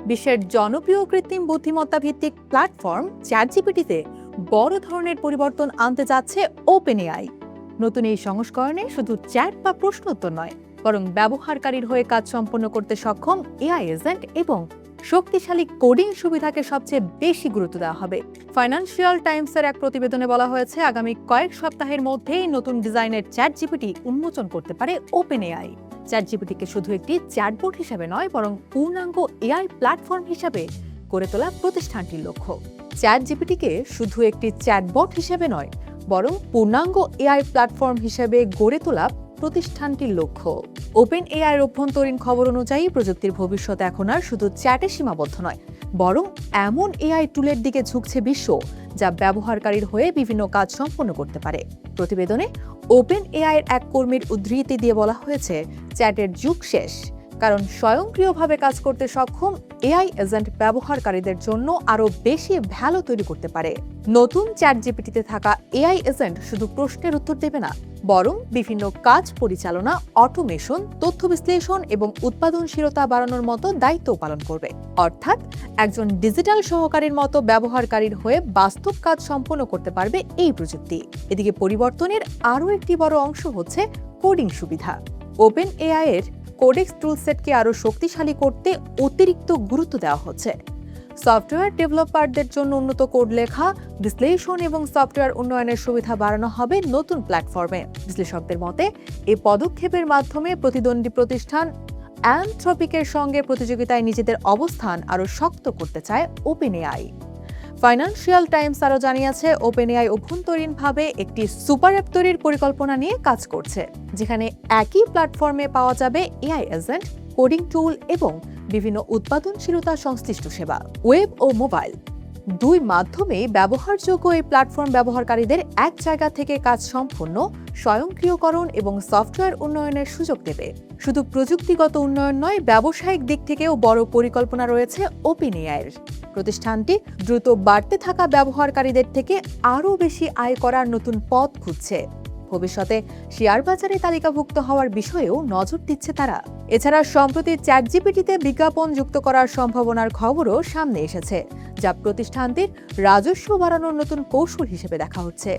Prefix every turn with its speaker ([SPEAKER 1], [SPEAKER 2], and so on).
[SPEAKER 1] বিশ্বের জনপ্রিয় কৃত্রিম বুদ্ধিমত্তা ভিত্তিক প্ল্যাটফর্ম চ্যাটজিপিটিতে বড় ধরনের পরিবর্তন আনতে যাচ্ছে ওপেন এআই। নতুন এই সংস্করণে শুধু চ্যাট বা প্রশ্ন উত্তর নয়, বরং ব্যবহারকারীর হয়ে কাজ সম্পন্ন করতে সক্ষম এআই এজেন্ট এবং শক্তিশালী কোডিং সুবিধাকে সবচেয়ে বেশি গুরুত্ব দেওয়া হবে। ফাইন্যান্সিয়াল টাইমসের এক প্রতিবেদনে বলা হয়েছে, আগামী কয়েক সপ্তাহের মধ্যেই নতুন ডিজাইনের চ্যাটজিপিটি উন্মোচন করতে পারে ওপেন এআই। চ্যাটজিপিটিকে শুধু একটি চ্যাটবোট হিসেবে নয়, বরং পূর্ণাঙ্গ এআই প্ল্যাটফর্ম হিসেবে গড়ে তোলা প্রতিষ্ঠানটির লক্ষ্য। চ্যাটজিপিটিকে শুধু একটি চ্যাটবট হিসেবে নয়, বরং পূর্ণাঙ্গ এআই প্ল্যাটফর্ম হিসেবে গড়ে তোলা প্রতিষ্ঠানটির লক্ষ্য। ওপেন এআই এর অভ্যন্তরীণ খবর অনুযায়ী প্রযুক্তির ভবিষ্যৎ এখন আর শুধু চ্যাটে সীমাবদ্ধ নয়, বরং এমন এআই টুলের দিকে ঝুঁকছে বিশ্ব যা ব্যবহারকারীর হয়ে বিভিন্ন কাজ সম্পন্ন করতে পারে। প্রতিবেদনে ওপেন এআই এর এক কর্মীর উদ্ধৃতি দিয়ে বলা হয়েছে, চ্যাটের যুগ শেষ, কারণ স্বয়ংক্রিয়ভাবে কাজ করতে সক্ষম এআই এজেন্ট ব্যবহারকারীদের জন্য আরও বেশি ভ্যালু তৈরি করতে পারে। নতুন চ্যাটজিপিটিতে থাকা এআই এজেন্ট শুধু প্রশ্নের উত্তর দেবে না, বরং বিভিন্ন কাজ পরিচালনা, অটোমেশন, তথ্য বিশ্লেষণ এবং উৎপাদনশীলতা বাড়ানোর মতো দায়িত্ব পালন করবে। অর্থাৎ একজন ডিজিটাল সহকারীর মতো ব্যবহারকারীর হয়ে বাস্তব কাজ সম্পন্ন করতে পারবে এই প্রযুক্তি। এদিকে পরিবর্তনের আরও একটি বড় অংশ হচ্ছে কোডিং সুবিধা। ওপেন এআই এর কোডেক্স টুলসেটকে আরও শক্তিশালী করতে অতিরিক্ত গুরুত্ব দেওয়া হচ্ছে। সফটওয়্যার ডেভেলপারদের জন্য উন্নত কোড লেখা, বিশ্লেষণ এবং সফটওয়্যার উন্নয়নের সুবিধা বাড়ানো হবে নতুন প্ল্যাটফর্মে। বিশ্লেষকদের মতে, এই পদক্ষেপের মাধ্যমে প্রতিদ্বন্দ্বী প্রতিষ্ঠান অ্যানথ্রপিকের সঙ্গে প্রতিযোগিতায় নিজেদের অবস্থান আরও শক্ত করতে চায় ওপেন এআই। ফাইন্যান্সিয়াল টাইমস আরও জানিয়েছে, ওপেন এআই অভ্যন্তরীণভাবে একটি সুপার অ্যাপ তৈরির পরিকল্পনা নিয়ে কাজ করছে, যেখানে একই প্ল্যাটফর্মে পাওয়া যাবে এআই এজেন্ট, কোডিং টুল এবং বিভিন্ন উৎপাদনশীলতা সংশ্লিষ্ট সেবা। ওয়েব ও মোবাইল দুই মাধ্যমে ব্যবহারযোগ্য এই প্ল্যাটফর্ম ব্যবহারকারীদের এক জায়গা থেকে কাজ সম্পন্ন, স্বয়ংক্রিয়করণ এবং সফটওয়্যার উন্নয়নের সুযোগ দেবে। শুধু প্রযুক্তিগত উন্নয়ন নয়, ব্যবসায়িক দিক থেকেও বড় পরিকল্পনা রয়েছে ওপেন এআইয়ের। প্রতিষ্ঠানটি দ্রুত বাড়তে থাকা ব্যবহারকারীদের থেকে আরও বেশি আয় করার নতুন পথ খুঁজছে। ভবিষ্যতে শেয়ার বাজারে তালিকাভুক্ত হওয়ার বিষয়েও নজর দিচ্ছে তারা। এছাড়া সম্প্রতি চ্যাটজিপিটিতে বিজ্ঞাপন যুক্ত করার সম্ভাবনার খবরও সামনে এসেছে, যা প্রতিষ্ঠানটির রাজস্ব বাড়ানোর নতুন কৌশল হিসেবে দেখা হচ্ছে।